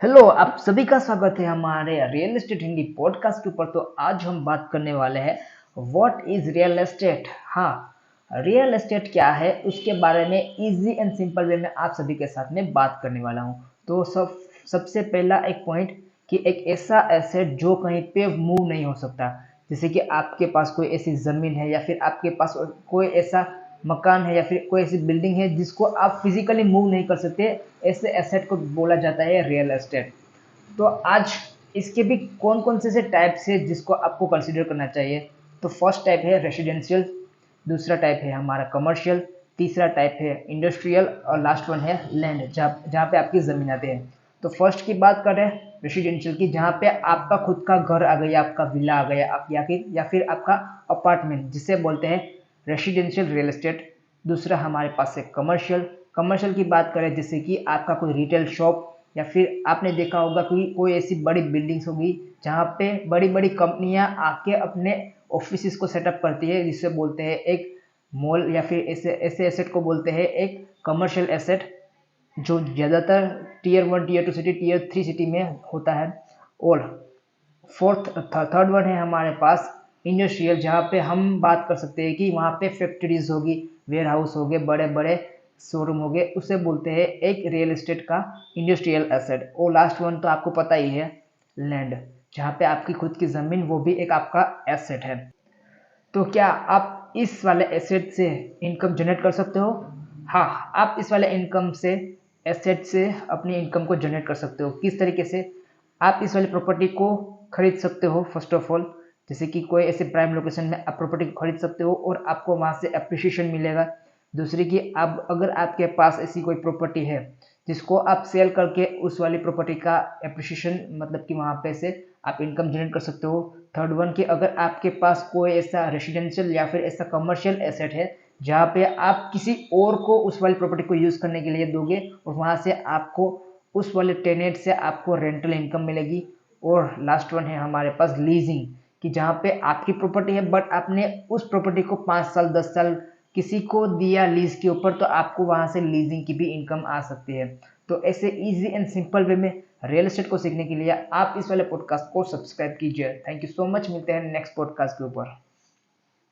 Hello, आप सभी का स्वागत है हमारे रियल एस्टेट हिंदी पॉडकास्ट के ऊपर। तो आज हम बात करने वाले हैं व्हाट इज रियल एस्टेट। हाँ, रियल एस्टेट क्या है उसके बारे में इजी एंड सिंपल वे में आप सभी के साथ में बात करने वाला हूँ। तो सबसे पहला एक पॉइंट कि एक ऐसा एसेट जो कहीं पे मूव नहीं हो सकता, जैसे कि आपके पास कोई ऐसी ज़मीन है या फिर आपके पास कोई ऐसा मकान है या फिर कोई ऐसी बिल्डिंग है जिसको आप फिजिकली मूव नहीं कर सकते, ऐसे एसेट को बोला जाता है रियल एस्टेट। तो आज इसके भी कौन कौन से टाइप्स है जिसको आपको कंसिडर करना चाहिए। तो फर्स्ट टाइप है रेसिडेंशियल, दूसरा टाइप है हमारा कमर्शियल, तीसरा टाइप है इंडस्ट्रियल और लास्ट वन है लैंड, जहाँ जहाँ पे आपकी ज़मीन आते हैं। तो फर्स्ट की बात करें रेसिडेंशियल की, जहाँ पे आपका खुद का घर आ गया, आपका विला आ गया, आप या फिर आपका अपार्टमेंट, जिसे बोलते हैं रेसिडेंशियल रियल एस्टेट। दूसरा हमारे पास है कमर्शियल। कमर्शियल की बात करें जैसे कि आपका कोई रिटेल शॉप या फिर आपने देखा होगा कि कोई ऐसी बड़ी बिल्डिंग्स होगी जहाँ पे बड़ी बड़ी कंपनियां आके अपने ऑफिस को सेटअप करती है, जिसे बोलते हैं एक मॉल, या फिर ऐसे ऐसे एसेट को बोलते हैं एक कमर्शियल एसेट, जो ज़्यादातर tier 1 tier 2 city tier 3 city में होता है। और थर्ड वन है हमारे पास इंडस्ट्रियल, जहाँ पे हम बात कर सकते हैं कि वहाँ पे फैक्ट्रीज होगी, वेयर हाउस हो गए, बड़े बड़े शोरूम हो गए, उसे बोलते हैं एक रियल एस्टेट का इंडस्ट्रियल एसेट। और लास्ट वन तो आपको पता ही है, लैंड, जहाँ पे आपकी खुद की ज़मीन, वो भी एक आपका एसेट है। तो क्या आप इस वाले एसेट से इनकम जनरेट कर सकते हो? हाँ, आप इस वाले इनकम से, एसेट से अपनी इनकम को जनरेट कर सकते हो। किस तरीके से? आप इस वाली प्रॉपर्टी को खरीद सकते हो फर्स्ट ऑफ ऑल, जैसे कि कोई ऐसे प्राइम लोकेशन में आप प्रॉपर्टी को खरीद सकते हो और आपको वहाँ से अप्रिशिएशन मिलेगा। दूसरी कि आप, अगर आपके पास ऐसी कोई प्रॉपर्टी है जिसको आप सेल करके उस वाली प्रॉपर्टी का एप्रिशिएशन, मतलब कि वहाँ पे से आप इनकम जनरेट कर सकते हो। थर्ड वन कि अगर आपके पास कोई ऐसा रेसिडेंशियल या फिर ऐसा कमर्शियल एसेट है जहाँ पे आप किसी और को उस वाली प्रॉपर्टी को यूज़ करने के लिए दोगे और वहाँ से आपको उस वाले टेनेंट से आपको रेंटल इनकम मिलेगी। और लास्ट वन है हमारे पास लीजिंग, कि जहाँ पे आपकी प्रॉपर्टी है बट आपने उस प्रॉपर्टी को 5 साल 10 साल किसी को दिया लीज के ऊपर, तो आपको वहाँ से लीजिंग की भी इनकम आ सकती है। तो ऐसे इजी एंड सिंपल वे में रियल एस्टेट को सीखने के लिए आप इस वाले पॉडकास्ट को सब्सक्राइब कीजिए। थैंक यू सो मच, मिलते हैं नेक्स्ट पॉडकास्ट के ऊपर।